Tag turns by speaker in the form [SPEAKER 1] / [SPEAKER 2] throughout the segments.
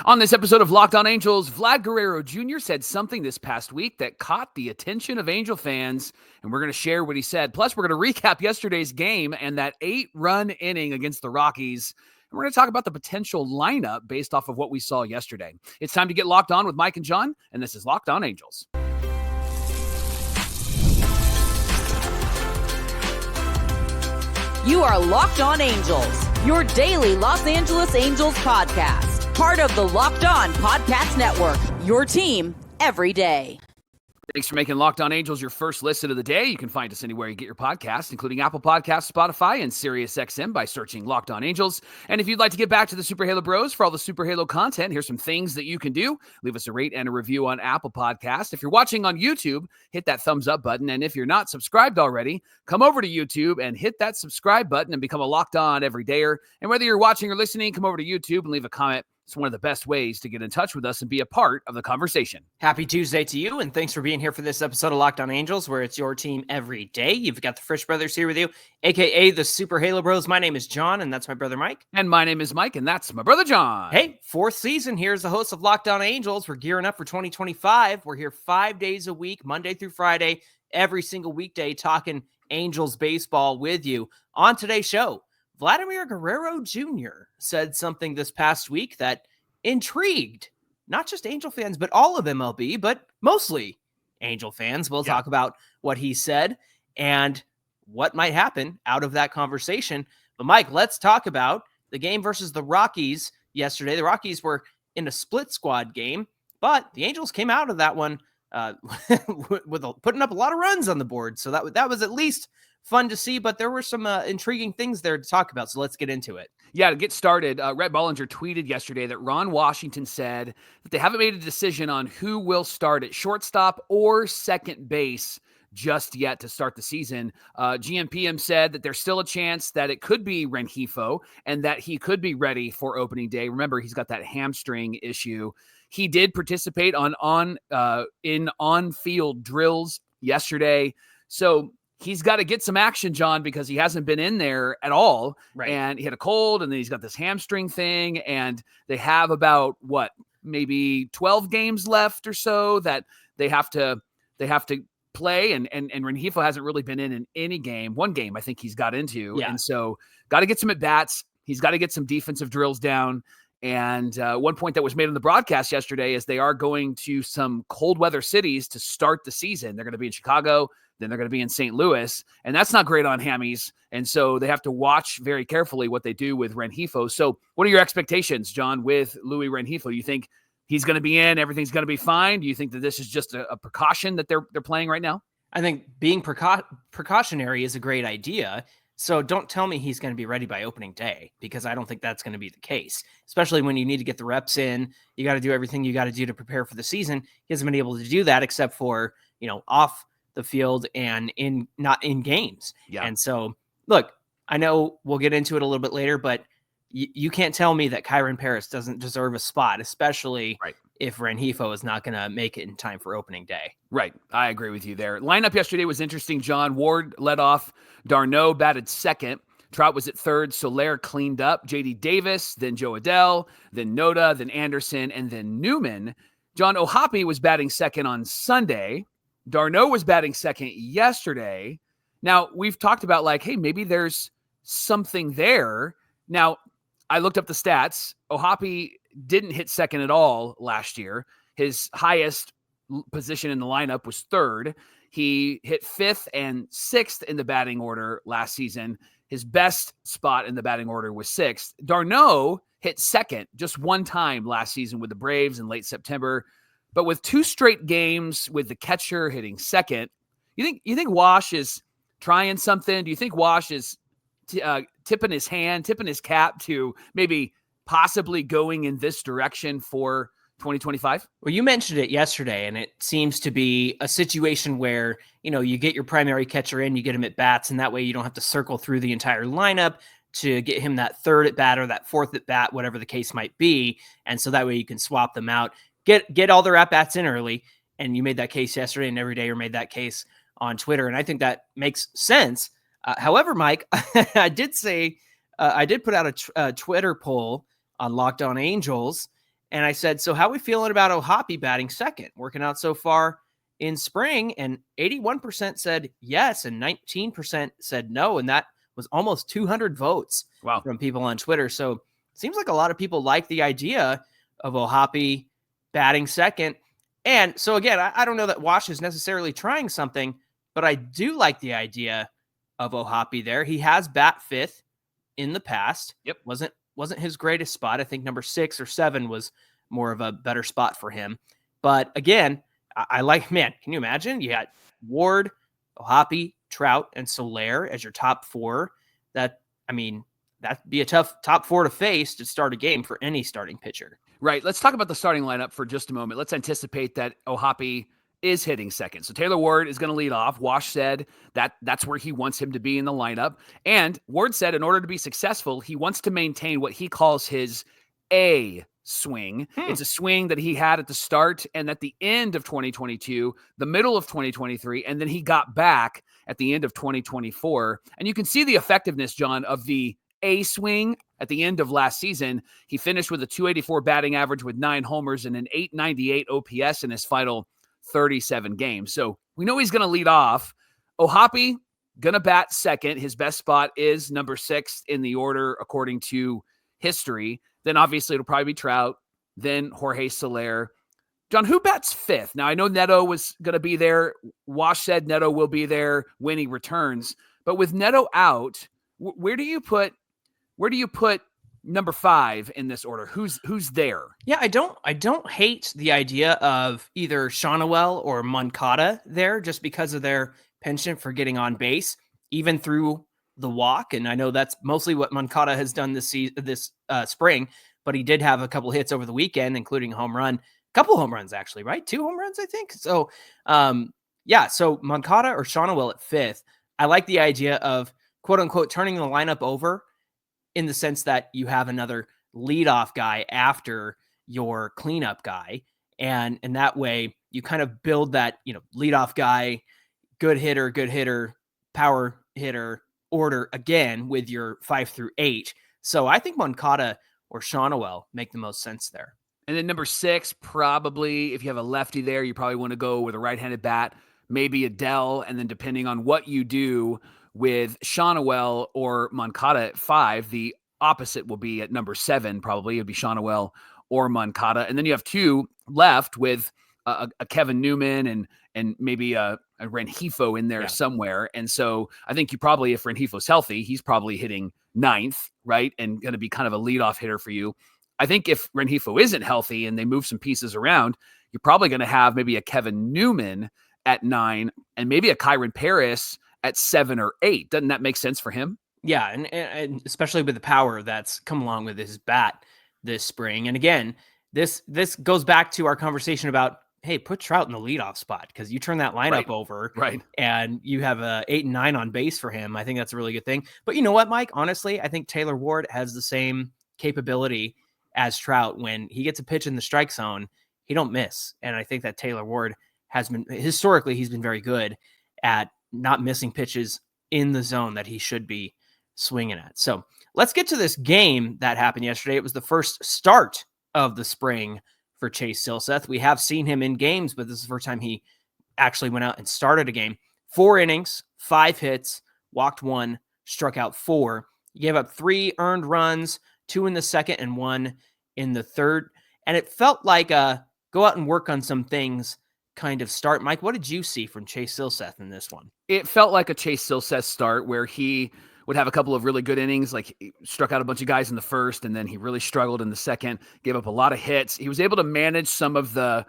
[SPEAKER 1] On this episode of Locked On Angels, Vladimir Guerrero Jr. said something this past week that caught the attention of Angel fans, and we're going to share what he said. Plus, we're going to recap yesterday's game and that 8-run inning against the Rockies. And we're going to talk about the potential lineup based off of what we saw yesterday. It's time to get locked on with Mike and John, and this is Locked On Angels.
[SPEAKER 2] You are Locked On Angels, your daily Los Angeles Angels podcast. Part of the Locked On Podcast Network, your team every day.
[SPEAKER 1] Thanks for making Locked On Angels your first listen of the day. You can find us anywhere you get your podcasts, including Apple Podcasts, Spotify, and SiriusXM by searching Locked On Angels. And if you'd like to get back to the Super Halo Bros for all the Super Halo content, here's some things that you can do. Leave us a rate and a review on Apple Podcasts. If you're watching on YouTube, hit that thumbs up button. And if you're not subscribed already, come over to YouTube and hit that subscribe button and become a Locked On everydayer. And whether you're watching or listening, come over to YouTube and leave a comment. It's one of the best ways to get in touch with us and be a part of the conversation.
[SPEAKER 3] Happy Tuesday to you, and thanks for being here for this episode of Locked On Angels, where it's your team every day. You've got the Frisch Brothers here with you, a.k.a. the Super Halo Bros. My name is John, and that's my brother Mike.
[SPEAKER 1] And my name is Mike, and that's my brother John.
[SPEAKER 3] Hey, fourth season. Here's the host of Locked On Angels. We're gearing up for 2025. We're here 5 days a week, Monday through Friday, every single weekday, talking Angels baseball with you. On today's show, Vladimir Guerrero Jr. said something this past week that intrigued not just Angel fans, but all of MLB, but mostly Angel fans. We'll talk about what he said and what might happen out of that conversation. But Mike, let's talk about the game versus the Rockies yesterday. The Rockies were in a split squad game, but the Angels came out of that one with putting up a lot of runs on the board. So that was at least fun to see, but there were some intriguing things there to talk about. So let's get into it.
[SPEAKER 1] Yeah, to get started, Rhett Bollinger tweeted yesterday that Ron Washington said that they haven't made a decision on who will start at shortstop or second base just yet to start the season. GMPM said that there's still a chance that it could be Rengifo and that he could be ready for opening day. Remember, he's got that hamstring issue. He did participate in on-field drills yesterday. So he's got to get some action, John, because he hasn't been in there at all.
[SPEAKER 3] Right.
[SPEAKER 1] And he had a cold, and then he's got this hamstring thing, and they have about, maybe 12 games left or so that they have to play, and Rengifo hasn't really been in any game. One game I think he's got into.
[SPEAKER 3] Yeah.
[SPEAKER 1] And so got to get some at-bats. He's got to get some defensive drills down. And one point that was made on the broadcast yesterday is they are going to some cold weather cities to start the season. They're going to be in Chicago, then they're going to be in St. Louis, and that's not great on hammies. And so they have to watch very carefully what they do with Rengifo. So what are your expectations, John, with Louis Rengifo? You think he's going to be in, everything's going to be fine? Do you think that this is just a precaution that they're playing right now?
[SPEAKER 3] I think being precautionary is a great idea. So don't tell me he's going to be ready by opening day, because I don't think that's going to be the case, especially when you need to get the reps in. You got to do everything you got to do to prepare for the season. He hasn't been able to do that except for, off the field and not in games.
[SPEAKER 1] Yeah.
[SPEAKER 3] And so, look, I know we'll get into it a little bit later, but you can't tell me that Kyren doesn't deserve a spot, especially if Rengifo is not going to make it in time for opening day.
[SPEAKER 1] Right. I agree with you there. Lineup yesterday was interesting, John. Ward led off. D'Arnaud batted second. Trout was at third. Soler cleaned up. J.D. Davis, then Joe Adell, then Noda, then Anderson, and then Newman. John O'Hoppe was batting second on Sunday. D'Arnaud was batting second yesterday. Now, we've talked about hey, maybe there's something there. Now, I looked up the stats. O'Hoppe didn't hit second at all last year. His highest position in the lineup was third. He hit fifth and sixth in the batting order last season. His best spot in the batting order was sixth. D'Arnaud hit second just one time last season with the Braves in late September. But with 2 straight games with the catcher hitting second, you think Wash is trying something? Do you think Wash is tipping his cap to maybe possibly going in this direction for 2025?
[SPEAKER 3] Well, you mentioned it yesterday, and it seems to be a situation where, you get your primary catcher in, you get him at bats, and that way you don't have to circle through the entire lineup to get him that third at bat or that fourth at bat, whatever the case might be. And so that way you can swap them out, get all their at bats in early. And you made that case yesterday, and every day you made that case on Twitter. And I think that makes sense. However, Mike, I did put out a Twitter poll on Locked On Angels, And I said, so how are we feeling about O'Hoppe batting second, working out so far in spring? And 81% said yes, and 19% said no. And that was almost 200 votes from people on Twitter. So it seems like a lot of people like the idea of O'Hoppe batting second. And so again, I don't know that Wash is necessarily trying something, but I do like the idea of O'Hoppe there. He has bat fifth in the past.
[SPEAKER 1] Yep.
[SPEAKER 3] Wasn't his greatest spot. I think number 6 or 7 was more of a better spot for him. But again, I like, man, can you imagine? You got Ward, O'Hoppe, Trout, and Soler as your top 4. That'd be a tough top 4 to face to start a game for any starting pitcher.
[SPEAKER 1] Right. Let's talk about the starting lineup for just a moment. Let's anticipate that O'Hoppe is hitting second. So Taylor Ward is going to lead off. Wash said that that's where he wants him to be in the lineup. And Ward said in order to be successful, he wants to maintain what he calls his A swing. It's a swing that he had at the start and at the end of 2022, the middle of 2023, and then he got back at the end of 2024. And you can see the effectiveness, John, of the A swing at the end of last season. He finished with a 284 batting average with 9 homers and an 898 OPS in his final 37 games. So we know he's going to lead off. O'Hoppe going to bat second. His best spot is number 6 in the order according to history. Then obviously it'll probably be Trout, then Jorge Soler. John, who bats fifth? Now I know Neto was going to be there. Wash said Neto will be there when he returns. But with Neto out, where do you put number 5 in this order? Who's there?
[SPEAKER 3] Yeah, I don't hate the idea of either Shawnuel or Moncada there, just because of their penchant for getting on base, even through the walk. And I know that's mostly what Moncada has done this spring, but he did have a couple hits over the weekend, including a home run, a couple home runs actually, right? 2 home runs, I think. So, so Moncada or Shawnuel at fifth. I like the idea of quote unquote turning the lineup over, in the sense that you have another leadoff guy after your cleanup guy. And that way you kind of build that, leadoff guy, good hitter, power hitter order again with your 5 through 8. So I think Moncada or Shawnuel make the most sense there.
[SPEAKER 1] And then number 6, probably if you have a lefty there, you probably want to go with a right-handed bat, maybe Adele. And then depending on what you do with Shawnuel or Moncada at 5, the opposite will be at number 7, probably. It'd be Shawnuel or Moncada. And then you have 2 left with a Kevin Newman and maybe a Rengifo in there somewhere. And so I think you probably, if Rengifo's healthy, he's probably hitting 9th, right? And going to be kind of a leadoff hitter for you. I think if Rengifo isn't healthy and they move some pieces around, you're probably going to have maybe a Kevin Newman at 9 and maybe a Kyren Paris at 7 or 8. Doesn't that make sense for him?
[SPEAKER 3] Yeah, and especially with the power that's come along with his bat this spring. And again, this goes back to our conversation about, hey, put Trout in the leadoff spot, because you turn that lineup over,
[SPEAKER 1] right,
[SPEAKER 3] and you have a 8 and 9 on base for him. I think that's a really good thing. But you know what, Mike? Honestly, I think Taylor Ward has the same capability as Trout. When he gets a pitch in the strike zone, he don't miss. And I think that Taylor Ward has been, historically, he's been very good at not missing pitches in the zone that he should be swinging at. So let's get to this game that happened yesterday. It was the first start of the spring for Chase Silseth. We have seen him in games, but this is the first time he actually went out and started a game. 4 innings, 5 hits, walked 1, struck out 4. He gave up 3 earned runs, 2 in the second and 1 in the third. And it felt like a go out and work on some things kind of start. Mike, what did you see from Chase Silseth in this one?
[SPEAKER 1] It felt like a Chase Silseth start where he would have a couple of really good innings, like he struck out a bunch of guys in the first, and then he really struggled in the second, gave up a lot of hits. He was able to manage some of the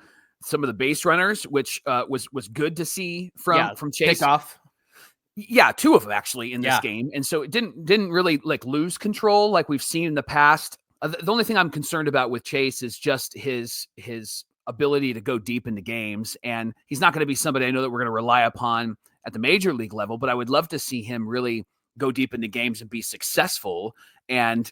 [SPEAKER 1] base runners, which was good to see from Chase.
[SPEAKER 3] Kickoff.
[SPEAKER 1] Yeah, 2 of them actually in this game. And so it didn't really like lose control like we've seen in the past. The only thing I'm concerned about with Chase is just his ability to go deep into games. And he's not going to be somebody I know that we're going to rely upon at the major league level, but I would love to see him really go deep into games and be successful and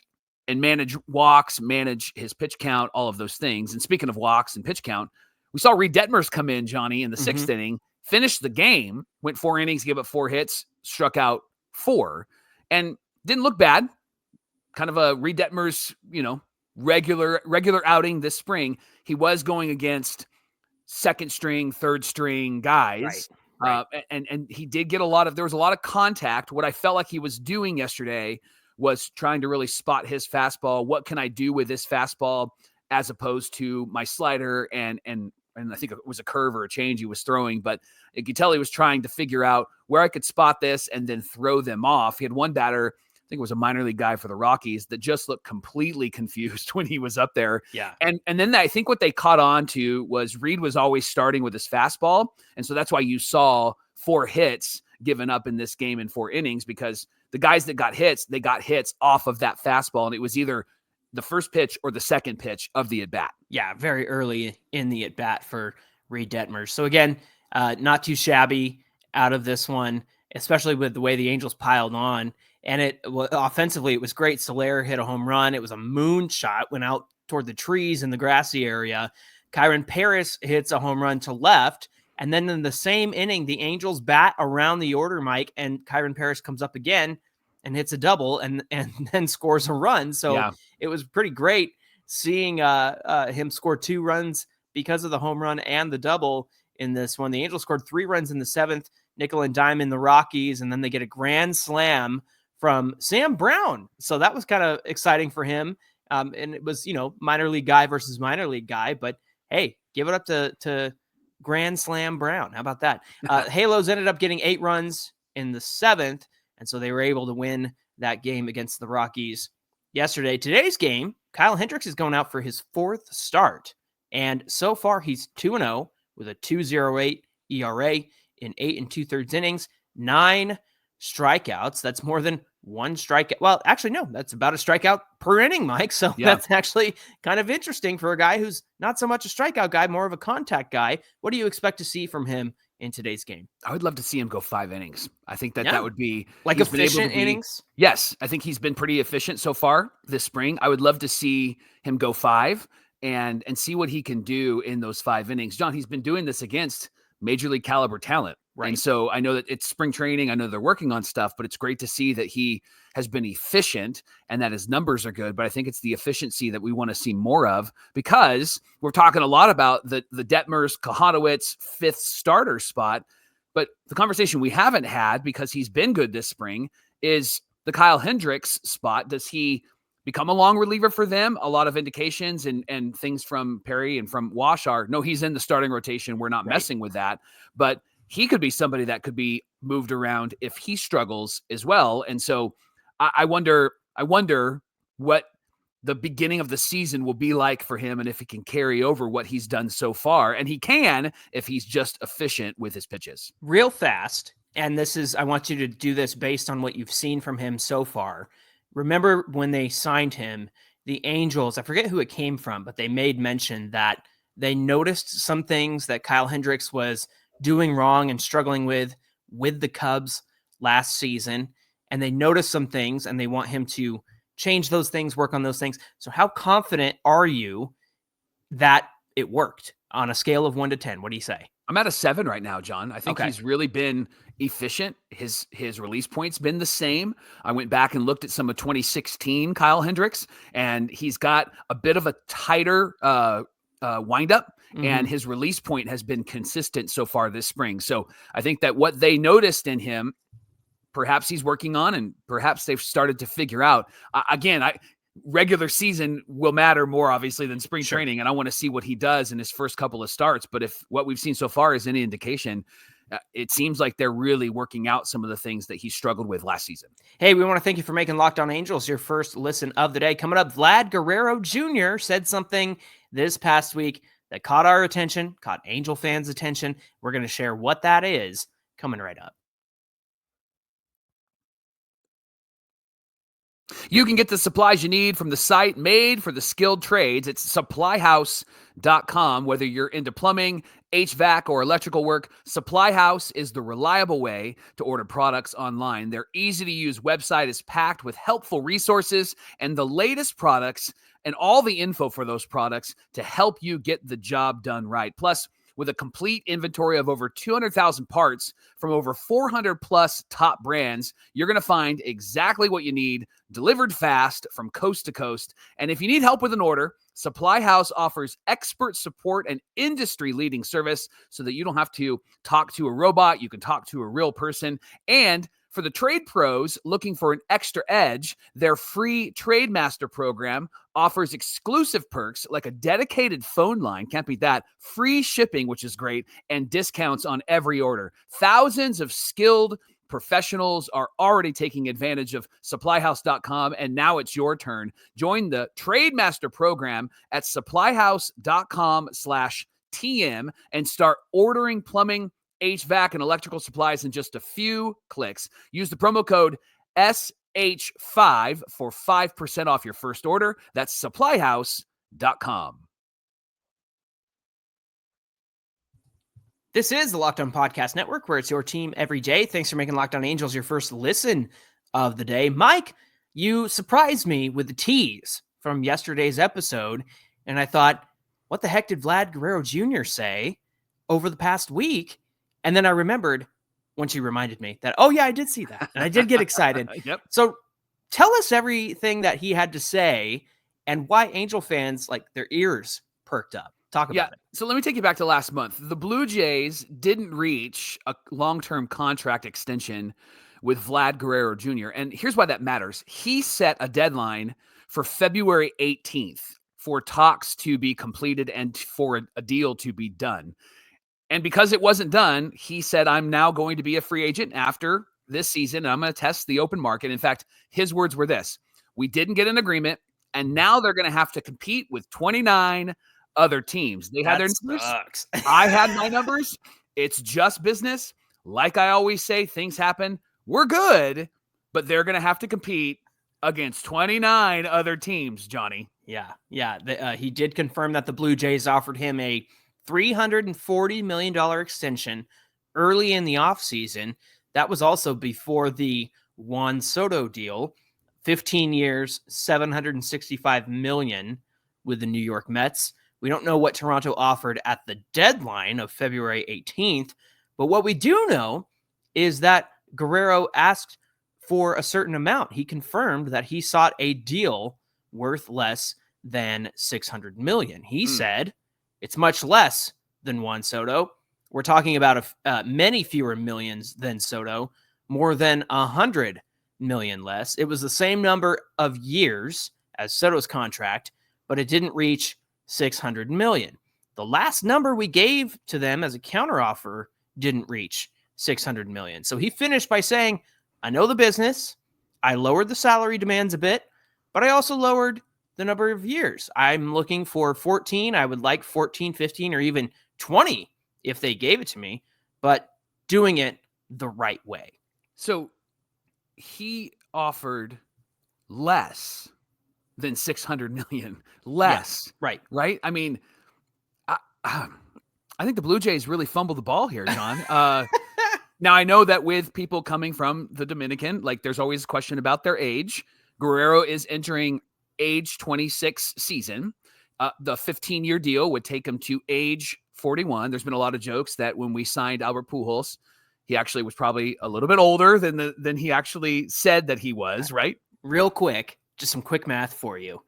[SPEAKER 1] manage walks, manage his pitch count, all of those things. And speaking of walks and pitch count, we saw Reid Detmers come in, Johnny, in the 6th inning, finished the game, went 4 innings, gave up 4 hits, struck out 4, and didn't look bad. Kind of a Reid Detmers, regular outing this spring, he was going against second string, third string guys.
[SPEAKER 3] Right.
[SPEAKER 1] And he did get there was a lot of contact. What I felt like he was doing yesterday was trying to really spot his fastball. What can I do with this fastball as opposed to my slider and I think it was a curve or a change he was throwing, but you could tell he was trying to figure out where I could spot this and then throw them off. He had one batter, I think it was a minor league guy for the Rockies, that just looked completely confused when he was up there.
[SPEAKER 3] Yeah.
[SPEAKER 1] And then I think what they caught on to was Reid was always starting with his fastball. And so that's why you saw 4 hits given up in this game in 4 innings, because the guys that got hits, they got hits off of that fastball. And it was either the first pitch or the second pitch of the at-bat.
[SPEAKER 3] Yeah, very early in the at-bat for Reid Detmers. So again, not too shabby out of this one, especially with the way the Angels piled on. And offensively, it was great. Soler hit a home run. It was a moonshot, went out toward the trees in the grassy area. Kyren Paris hits a home run to left. And then in the same inning, the Angels bat around the order, Mike, and Kyren Paris comes up again and hits a double and then scores a run. So It was pretty great seeing him score 2 runs because of the home run and the double in this one. The Angels scored 3 runs in the 7th, nickel and dime in the Rockies, and then they get a grand slam from Sam Brown. So that was kind of exciting for him. And it was, minor league guy versus minor league guy, but hey, give it up to Grand Slam Brown. How about that? Halos ended up getting 8 runs in the 7th, and so they were able to win that game against the Rockies yesterday. Today's game, Kyle Hendricks is going out for his 4th start, and so far he's 2-0 with a 2.08 ERA in 8 2/3 innings, 9 strikeouts. That's more than 1 strikeout. Well, actually, no, that's about a strikeout per inning, Mike. So that's actually kind of interesting for a guy who's not so much a strikeout guy, more of a contact guy. What do you expect to see from him in today's game?
[SPEAKER 1] I would love to see him go 5 innings. I think that would be
[SPEAKER 3] like efficient innings.
[SPEAKER 1] Yes. I think he's been pretty efficient so far this spring. I would love to see him go 5 and see what he can do in those 5 innings. John, he's been doing this against major league caliber talent. Right. And so I know that it's spring training. I know they're working on stuff, but it's great to see that he has been efficient and that his numbers are good. But I think it's the efficiency that we want to see more of, because we're talking a lot about the Detmers, Kahanowitz 5th starter spot. But the conversation we haven't had, because he's been good this spring, is the Kyle Hendricks spot. Does he become a long reliever for them? A lot of indications and things from Perry and from Wash are, no, he's in the starting rotation. We're not messing with that. But he could be somebody that could be moved around if he struggles as well. And so I wonder what the beginning of the season will be like for him and if he can carry over what he's done so far. And he can if he's just efficient with his pitches.
[SPEAKER 3] Real fast. And I want you to do this based on what you've seen from him so far. Remember when they signed him, the Angels, I forget who it came from, but they made mention that they noticed some things that Kyle Hendricks was doing wrong and struggling with the Cubs last season. And they noticed some things and they want him to change those things, work on those things. So how confident are you that it worked on a scale of 1 to 10? What do you say?
[SPEAKER 1] I'm at a 7 right now, John. I think he's really been efficient. His release point's been the same. I went back and looked at some of 2016 Kyle Hendricks, and he's got a bit of a tighter windup. And his release point has been consistent so far this spring. So I think that what they noticed in him, perhaps he's working on, and perhaps they've started to figure out. Regular season will matter more, obviously, than spring training. And I want to see what he does in his first couple of starts. But if what we've seen so far is any indication, it seems like they're really working out some of the things that he struggled with last season.
[SPEAKER 3] Hey, we want to thank you for making Locked On Angels your first listen of the day. Coming up, Vladdy Guerrero Jr. said something this past week that caught our attention, caught Angel fans' attention. We're going to share what that is coming right up.
[SPEAKER 1] You can get the supplies you need from the site made for the skilled trades. It's supplyhouse.com. Whether you're into plumbing, HVAC, or electrical work, Supply House is the reliable way to order products online. Their easy-to-use website is packed with helpful resources and the latest products and all the info for those products to help you get the job done right. Plus, with a complete inventory of over 200,000 parts from over 400 plus top brands. You're going to find exactly what you need, delivered fast from coast to coast. And if you need help with an order, Supply House offers expert support and industry-leading service so that you don't have to talk to a robot. You can talk to a real person. And for the trade pros looking for an extra edge, their free Trade Master program offers exclusive perks like a dedicated phone line, can't beat that, free shipping, which is great, and discounts on every order. Thousands of skilled professionals are already taking advantage of supplyhouse.com, and now it's your turn. Join the Trade Master program at supplyhouse.com/TM and start ordering plumbing, HVAC, and electrical supplies in just a few clicks. Use the promo code SH5 for 5% off your first order. That's supplyhouse.com.
[SPEAKER 3] This is the Locked On Podcast Network, where it's your team every day. Thanks for making Locked On Angels your first listen of the day. Mike, you surprised me with the tease from yesterday's episode, and I thought, what the heck did Vlad Guerrero Jr. say over the past week? And then I remembered once you reminded me that, oh yeah, I did see that, and I did get excited.
[SPEAKER 1] Yep.
[SPEAKER 3] So tell us everything that he had to say and why Angel fans, like, their ears perked up. Talk about it.
[SPEAKER 1] So let me take you back to last month. The Blue Jays didn't reach a long-term contract extension with Vlad Guerrero Jr. And here's why that matters. He set a deadline for February 18th for talks to be completed and for a deal to be done. And because it wasn't done, he said, I'm now going to be a free agent after this season, and I'm going to test the open market. In fact, his words were this: we didn't get an agreement, and now they're going to have to compete with 29 other teams. They had their numbers. I had my numbers. It's just business. Like I always say, things happen. We're good, but they're going to have to compete against 29 other teams, Johnny.
[SPEAKER 3] Yeah. He did confirm that the Blue Jays offered him a $340 million extension early in the offseason. That was also before the Juan Soto deal, 15 years, $765 million with the New York Mets. We don't know what Toronto offered at the deadline of February 18th, but what we do know is that Guerrero asked for a certain amount. He confirmed that he sought a deal worth less than $600 million. He said it's much less than Juan Soto. We're talking about many fewer millions than Soto, more than 100 million less. It was the same number of years as Soto's contract, but it didn't reach 600 million. The last number we gave to them as a counteroffer didn't reach 600 million. So he finished by saying, I know the business. I lowered the salary demands a bit, but I also lowered the number of years. I'm looking for 14. I would like 14, 15, or even 20 if they gave it to me, but doing it the right way.
[SPEAKER 1] So he offered less than 600 million less.
[SPEAKER 3] Yeah,
[SPEAKER 1] right. I mean, I think the Blue Jays really fumbled the ball here, John. Now I know that with people coming from the Dominican, like, there's always a question about their age. Guerrero is entering age 26 season. The 15-year deal would take him to age 41. There's been a lot of jokes that when we signed Albert Pujols, he actually was probably a little bit older than he actually said that he was, right?
[SPEAKER 3] Real quick, just some quick math for you.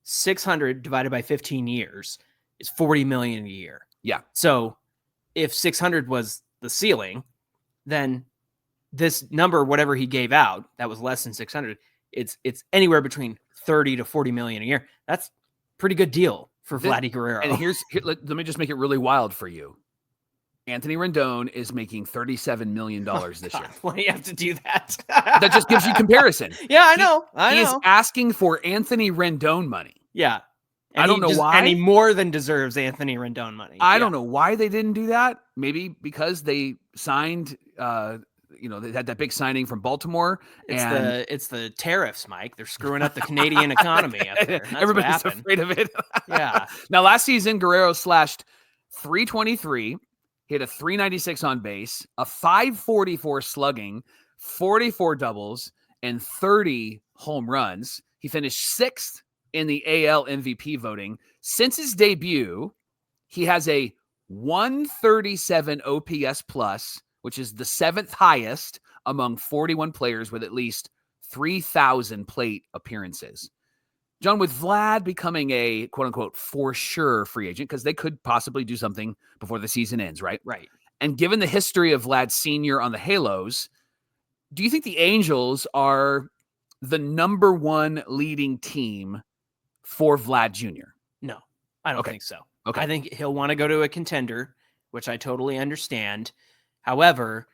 [SPEAKER 3] 600 divided by 15 years is 40 million a year.
[SPEAKER 1] Yeah.
[SPEAKER 3] So if 600 was the ceiling, then this number, whatever he gave out, that was less than 600, it's anywhere between 30 to 40 million a year. That's a pretty good deal for Vladdy Guerrero.
[SPEAKER 1] And let me just make it really wild for you. Anthony Rendon is making $37 million this year.
[SPEAKER 3] Why do you have to do that?
[SPEAKER 1] That just gives you comparison.
[SPEAKER 3] Yeah, I know.
[SPEAKER 1] He is asking for Anthony Rendon money.
[SPEAKER 3] Yeah.
[SPEAKER 1] And I don't know why.
[SPEAKER 3] And he more than deserves Anthony Rendon money.
[SPEAKER 1] I don't know why they didn't do that. Maybe because they signed, they had that big signing from Baltimore.
[SPEAKER 3] It's the tariffs, Mike. They're screwing up the Canadian economy up there. That's
[SPEAKER 1] everybody's afraid of it.
[SPEAKER 3] Yeah.
[SPEAKER 1] Now, last season, Guerrero slashed 323. He had a 396 on base, a 544 slugging, 44 doubles, and 30 home runs. He finished 6th in the AL MVP voting. Since his debut, he has a 137 OPS plus, which is the 7th highest among 41 players with at least 3,000 plate appearances. John, with Vlad becoming a quote-unquote for sure free agent, because they could possibly do something before the season ends, right?
[SPEAKER 3] Right.
[SPEAKER 1] And given the history of Vlad Sr. on the Halos, do you think the Angels are the number one leading team for Vlad Jr.?
[SPEAKER 3] No, I don't think so.
[SPEAKER 1] Okay.
[SPEAKER 3] I think he'll want to go to a contender, which I totally understand. However,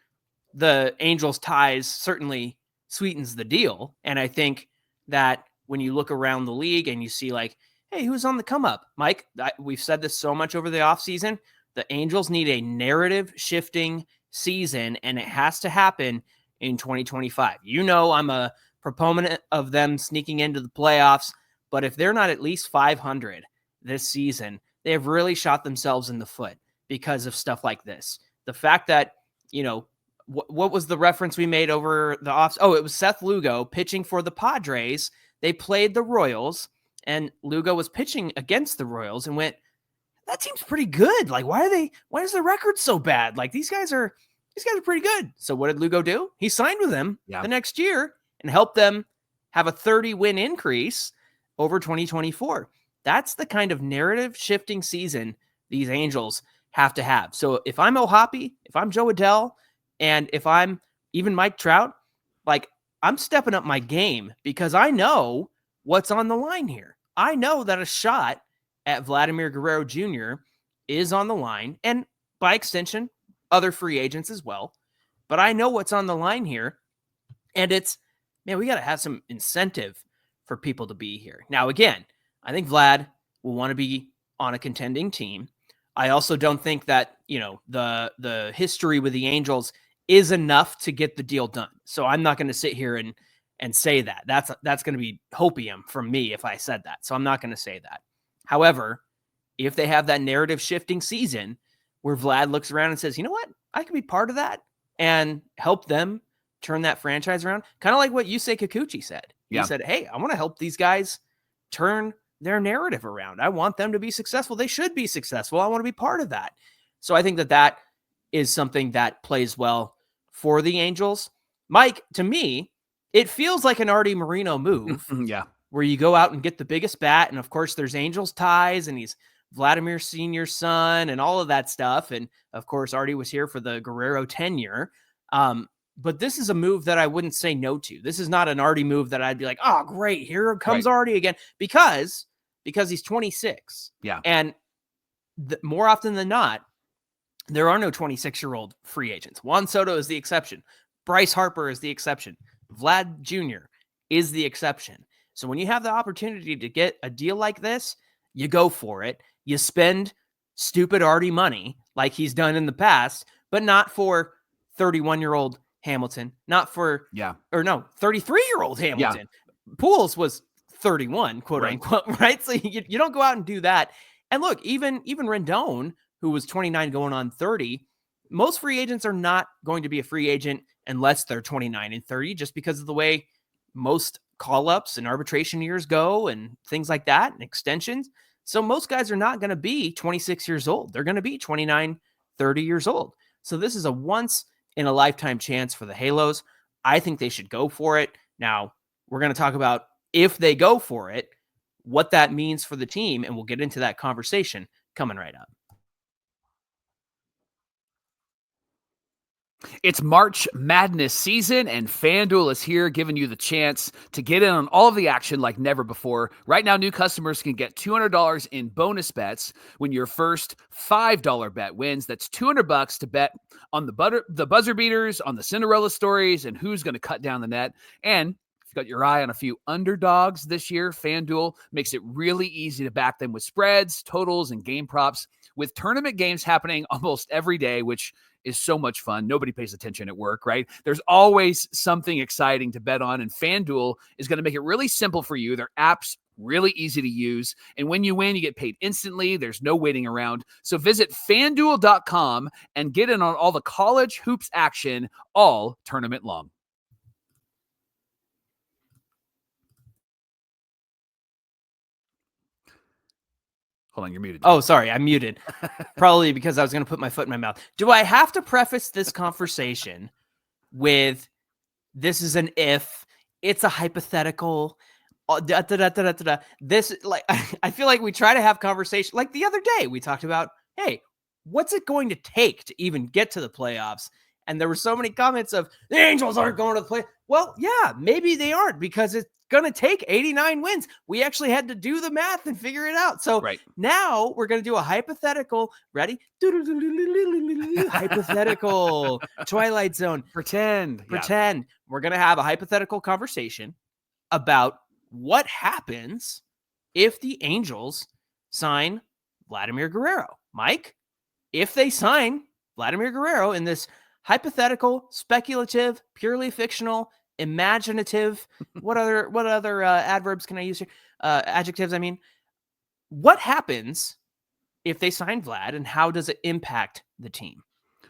[SPEAKER 3] the Angels' ties certainly sweetens the deal. And I think that when you look around the league and you see like, hey, who's on the come up? Mike, we've said this so much over the offseason. The Angels need a narrative shifting season, and it has to happen in 2025. You know, I'm a proponent of them sneaking into the playoffs, but if they're not at least 500 this season, they have really shot themselves in the foot because of stuff like this. The fact that, you know, what was the reference we made over the off? Oh, it was Seth Lugo pitching for the Padres. They played the Royals, and Lugo was pitching against the Royals and went, that team's pretty good. Like, why is the record so bad? Like, these guys are pretty good. So what did Lugo do? He signed with them the next year and helped them have a 30-win increase over 2024. That's the kind of narrative shifting season these Angels have to have. So if I'm O'Hoppe, if I'm Joe Adell, and if I'm even Mike Trout, like, I'm stepping up my game because I know what's on the line here. I know that a shot at Vladimir Guerrero Jr. is on the line, and by extension, other free agents as well. But I know what's on the line here, and it's, man, we got to have some incentive for people to be here. Now, again, I think Vlad will want to be on a contending team. I also don't think that, you know, the history with the Angels is enough to get the deal done. So I'm not going to sit here and say that. That's going to be hopium from me if I said that. So I'm not going to say that. However, if they have that narrative shifting season where Vlad looks around and says, you know what, I can be part of that and help them turn that franchise around. Kind of like what Yusei Kikuchi said. He said, hey, I want to help these guys turn their narrative around. I want them to be successful. They should be successful. I want to be part of that. So I think that is something that plays well for the Angels. Mike, to me, it feels like an Artie Moreno move. Where you go out and get the biggest bat. And of course, there's Angels ties, and he's Vladimir Sr.'s son and all of that stuff. And of course, Artie was here for the Guerrero tenure. But this is a move that I wouldn't say no to. This is not an Artie move that I'd be like, oh, great, here comes Artie again. Because he's 26.
[SPEAKER 1] Yeah.
[SPEAKER 3] And more often than not, there are no 26-year-old free agents. Juan Soto is the exception. Bryce Harper is the exception. Vlad Jr. is the exception. So when you have the opportunity to get a deal like this, you go for it. You spend stupid Artie money like he's done in the past, but not for 31-year-old Hamilton, not for 33-year-old Hamilton. Pujols was 31, quote unquote, right? So you don't go out and do that. And look, even Rendon, who was 29 going on 30, most free agents are not going to be a free agent unless they're 29 and 30, just because of the way most call-ups and arbitration years go and things like that and extensions. So most guys are not going to be 26 years old. They're going to be 29, 30 years old. So this is a once in a lifetime chance for the Halos. I think they should go for it. Now, we're going to talk about if they go for it, what that means for the team, and we'll get into that conversation coming right up.
[SPEAKER 1] It's March Madness season, and FanDuel is here giving you the chance to get in on all of the action like never before. Right now, new customers can get $200 in bonus bets when your first $5 bet wins. That's $200 to bet on the buzzer beaters, on the Cinderella stories, and who's going to cut down the net. And if you've got your eye on a few underdogs this year, FanDuel makes it really easy to back them with spreads, totals, and game props. With tournament games happening almost every day, which is so much fun. Nobody pays attention at work, right? There's always something exciting to bet on, and FanDuel is going to make it really simple for you. Their app's really easy to use, and when you win, you get paid instantly. There's no waiting around. So visit FanDuel.com and get in on all the college hoops action all tournament long. Hold on, you're muted.
[SPEAKER 3] Oh, sorry, I'm muted. Probably because I was going to put my foot in my mouth. Do I have to preface this conversation with this is an if, it's a hypothetical, This, like, I feel like we try to have conversation. Like the other day, we talked about, hey, what's it going to take to even get to the playoffs? And there were so many comments of the Angels aren't going to the play. Well, yeah, maybe they aren't because it's going to take 89 wins. We actually had to do the math and figure it out. So now we're going to do a hypothetical. Ready? Hypothetical. Twilight Zone.
[SPEAKER 1] Pretend.
[SPEAKER 3] Yeah. We're going to have a hypothetical conversation about what happens if the Angels sign Vladimir Guerrero. Mike, if they sign Vladimir Guerrero in this hypothetical, speculative, purely fictional, imaginative, what other adverbs can I use here? Adjectives, I mean. What happens if they sign Vlad, and how does it impact the team?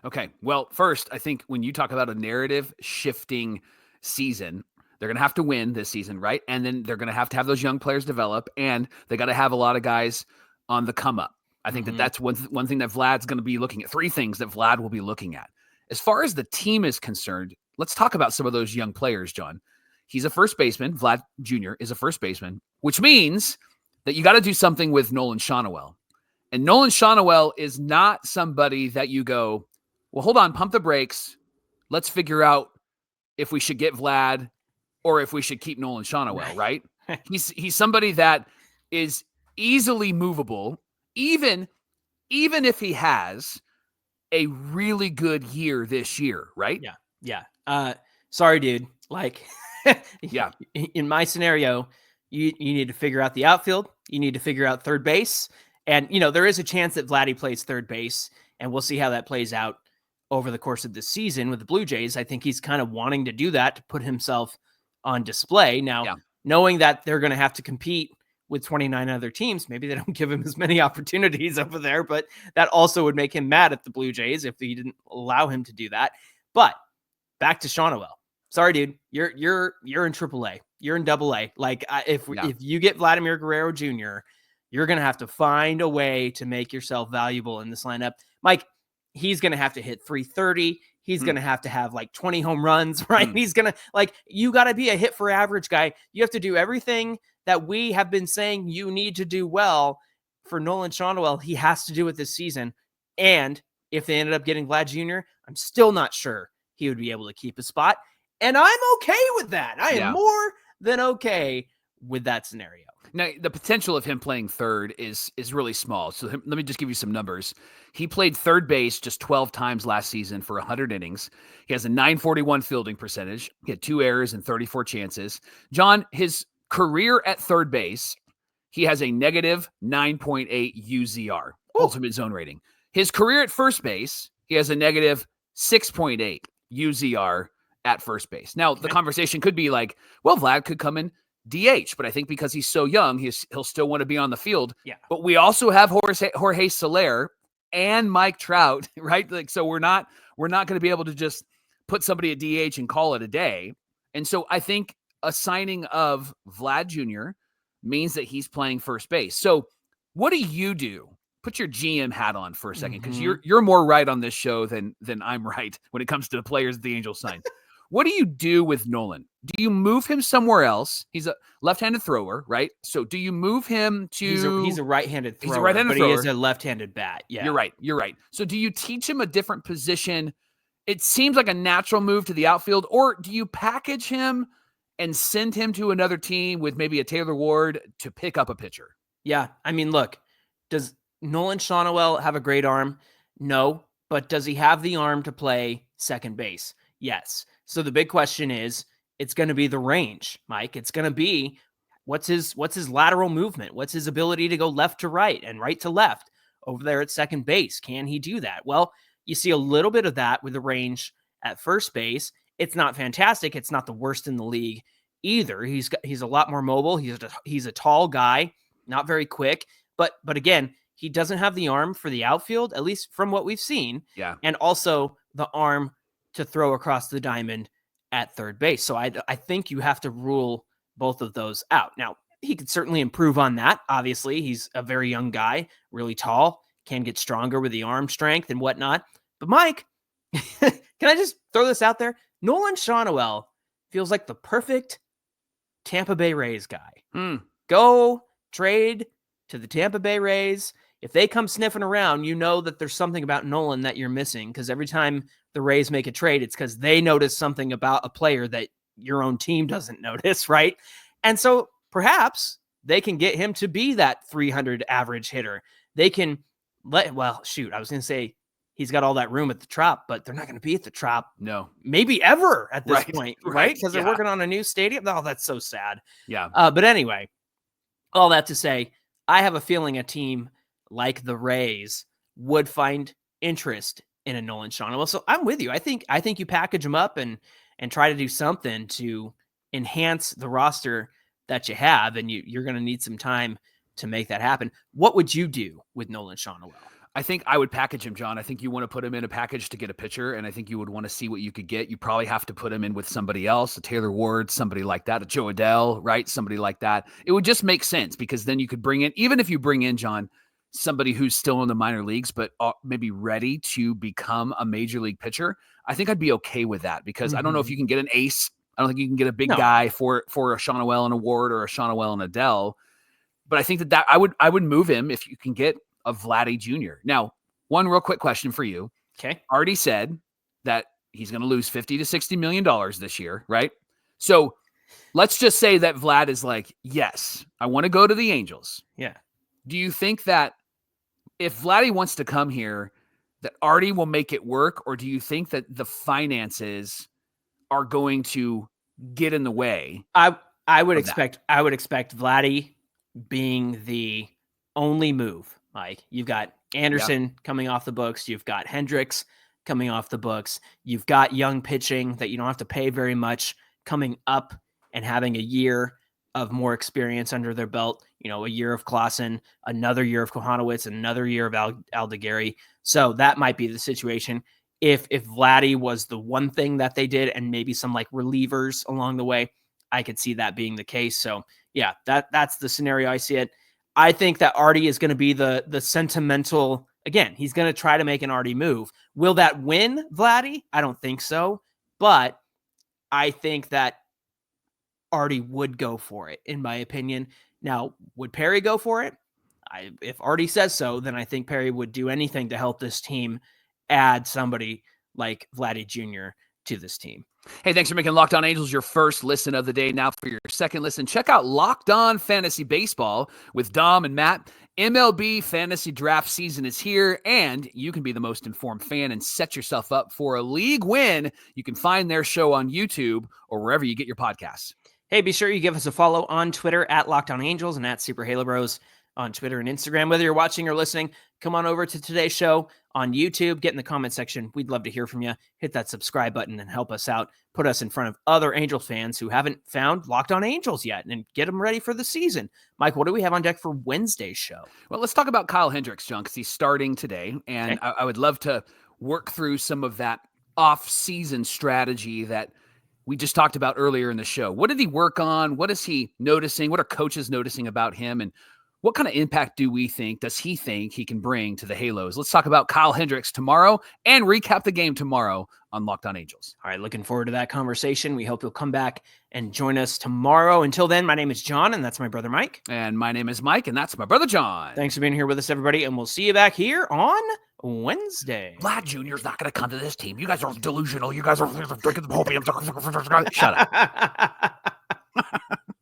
[SPEAKER 1] Okay, well, first, I think when you talk about a narrative shifting season, they're going to have to win this season, right? And then they're going to have those young players develop, and they got to have a lot of guys on the come up. I think that's one thing that Vlad's going to be looking at. Three things that Vlad will be looking at. As far as the team is concerned, let's talk about some of those young players, John. He's a first baseman. Vlad Jr. is a first baseman, which means that you got to do something with Nolan Shonowell. And Nolan Shonowell is not somebody that you go, well, hold on, pump the brakes. Let's figure out if we should get Vlad or if we should keep Nolan Shonowell, right? He's somebody that is easily movable, even if he has a really good year this year, right?
[SPEAKER 3] Yeah. Sorry, dude. Like, yeah. In my scenario, you need to figure out the outfield. You need to figure out third base. And, there is a chance that Vladdy plays third base, and we'll see how that plays out over the course of the season with the Blue Jays. I think he's kind of wanting to do that to put himself on display. Now, knowing that they're going to have to compete with 29 other teams, maybe they don't give him as many opportunities over there, but that also would make him mad at the Blue Jays if he didn't allow him to do that. But back to Shonowell. Sorry, dude. You're in AAA. You're in AA. Like, if you get Vladimir Guerrero Jr., you're going to have to find a way to make yourself valuable in this lineup. Mike, he's going to have to hit 330. He's going to have like 20 home runs, right? He's going to, you got to be a hit for average guy. You have to do everything that we have been saying you need to do well for Nolan Shonowell. He has to do it this season. And if they ended up getting Vlad Jr., I'm still not sure he would be able to keep a spot. And I'm okay with that. I am more than okay with that scenario.
[SPEAKER 1] Now, the potential of him playing third is really small. So let me just give you some numbers. He played third base just 12 times last season for 100 innings. He has a .941 fielding percentage. He had 2 errors and 34 chances. John, his career at third base, he has a negative 9.8 UZR, ultimate zone rating. His career at first base, he has a negative 6.8 UZR at first base. Now, the conversation could be like, well, Vlad could come in DH, but I think because he's so young, he'll still want to be on the field.
[SPEAKER 3] Yeah.
[SPEAKER 1] But we also have Jorge Soler and Mike Trout, right? Like, so we're not going to be able to just put somebody at DH and call it a day. And so I think a signing of Vlad Jr. means that he's playing first base. So what do you do? Put your GM hat on for a second, because you're more right on this show than I'm right when it comes to the players the Angels sign. What do you do with Nolan? Do you move him somewhere else? He's a left-handed thrower, right? So do you move him to...
[SPEAKER 3] He's a right-handed thrower,
[SPEAKER 1] he's a right-handed
[SPEAKER 3] but
[SPEAKER 1] thrower.
[SPEAKER 3] He is a left-handed bat. Yeah,
[SPEAKER 1] You're right. So do you teach him a different position? It seems like a natural move to the outfield, or do you package him and send him to another team with maybe a Taylor Ward to pick up a pitcher?
[SPEAKER 3] Yeah, I mean, look, does Nolan Shonowell have a great arm? No, but does he have the arm to play second base? Yes. So the big question is, it's going to be the range, Mike. It's going to be what's his lateral movement? What's his ability to go left to right and right to left over there at second base? Can he do that? Well, you see a little bit of that with the range at first base. It's not fantastic. It's not the worst in the league either. He's a lot more mobile. He's a tall guy, not very quick, but again, he doesn't have the arm for the outfield, at least from what we've seen.
[SPEAKER 1] Yeah.
[SPEAKER 3] And also the arm to throw across the diamond at third base. So I think you have to rule both of those out. Now, he could certainly improve on that. Obviously, he's a very young guy, really tall, can get stronger with the arm strength and whatnot. But Mike, can I just throw this out there? Nolan Shawnuel feels like the perfect Tampa Bay Rays guy. Go trade to the Tampa Bay Rays. If they come sniffing around, you know that there's something about Nolan that you're missing, because every time the Rays make a trade, it's because they notice something about a player that your own team doesn't notice, right? And so perhaps they can get him to be that 300 average hitter. They can I was going to say he's got all that room at the Trop, but they're not going to be at the Trop.
[SPEAKER 1] No.
[SPEAKER 3] Maybe ever at this point, right? Because
[SPEAKER 1] Yeah.
[SPEAKER 3] they're working on a new stadium. Oh, that's so sad.
[SPEAKER 1] Yeah.
[SPEAKER 3] But anyway, all that to say, I have a feeling a team like the Rays would find interest in a Nolan Shawnuel. So I'm with you. I think you package him up and try to do something to enhance the roster that you have, and you're going to need some time to make that happen. What would you do with Nolan Shawnuel?
[SPEAKER 1] I think I would package him, John. I think you want to put him in a package to get a pitcher, and I think you would want to see what you could get. You probably have to put him in with somebody else, a Taylor Ward, somebody like that, a Joe Adell, right? Somebody like that. It would just make sense, because then you could bring in, even if you bring in, John, somebody who's still in the minor leagues, but maybe ready to become a major league pitcher, I think I'd be okay with that, because I don't know if you can get an ace. I don't think you can get a big guy for a Shawnuel and a Ward or a Shawnuel and Adell. But I think that I would move him if you can get a Vladdy Jr. Now, one real quick question for you.
[SPEAKER 3] Okay.
[SPEAKER 1] Already said that he's going to lose $50 to $60 million this year, right? So let's just say that Vlad is like, yes, I want to go to the Angels.
[SPEAKER 3] Yeah.
[SPEAKER 1] Do you think that if Vladdy wants to come here, that Artie will make it work? Or do you think that the finances are going to get in the way?
[SPEAKER 3] I would expect Vladdy being the only move. Like, you've got Anderson coming off the books, you've got Hendricks coming off the books, you've got young pitching that you don't have to pay very much coming up and having a year of more experience under their belt. You know, a year of Clausen, another year of Kohanowitz, another year of Aldeguerri. So that might be the situation. If Vladdy was the one thing that they did, and maybe some like relievers along the way, I could see that being the case. So yeah, that's the scenario I see it. I think that Artie is going to be the sentimental, again, he's going to try to make an Artie move. Will that win Vladdy? I don't think so, but I think that Artie would go for it, in my opinion. Now, would Perry go for it? If Artie says so, then I think Perry would do anything to help this team add somebody like Vladdy Jr. to this team.
[SPEAKER 1] Hey, thanks for making Locked On Angels your first listen of the day. Now for your second listen, check out Locked On Fantasy Baseball with Dom and Matt. MLB fantasy draft season is here, and you can be the most informed fan and set yourself up for a league win. You can find their show on YouTube or wherever you get your podcasts.
[SPEAKER 3] Hey, be sure you give us a follow on Twitter at Locked On Angels and at Super Halo Bros on Twitter and Instagram. Whether you're watching or listening, come on over to today's show on YouTube. Get in the comment section. We'd love to hear from you. Hit that subscribe button and help us out. Put us in front of other Angels fans who haven't found Locked On Angels yet, and get them ready for the season. Mike, what do we have on deck for Wednesday's show?
[SPEAKER 1] Well, let's talk about Kyle Hendricks, John, because he's starting today, and okay. I would love to work through some of that off-season strategy that we just talked about earlier in the show. What did he work on? What is he noticing? What are coaches noticing about him? And what kind of impact does he think he can bring to the Halos? Let's talk about Kyle Hendricks tomorrow and recap the game tomorrow on Locked On Angels.
[SPEAKER 3] All right, looking forward to that conversation. We hope you'll come back and join us tomorrow. Until then, my name is John, and that's my brother Mike.
[SPEAKER 1] And my name is Mike, and that's my brother John.
[SPEAKER 3] Thanks for being here with us, everybody, and we'll see you back here on Wednesday.
[SPEAKER 1] Vlad Jr. is not going to come to this team. You guys are delusional. You guys are drinking the opium. Shut up.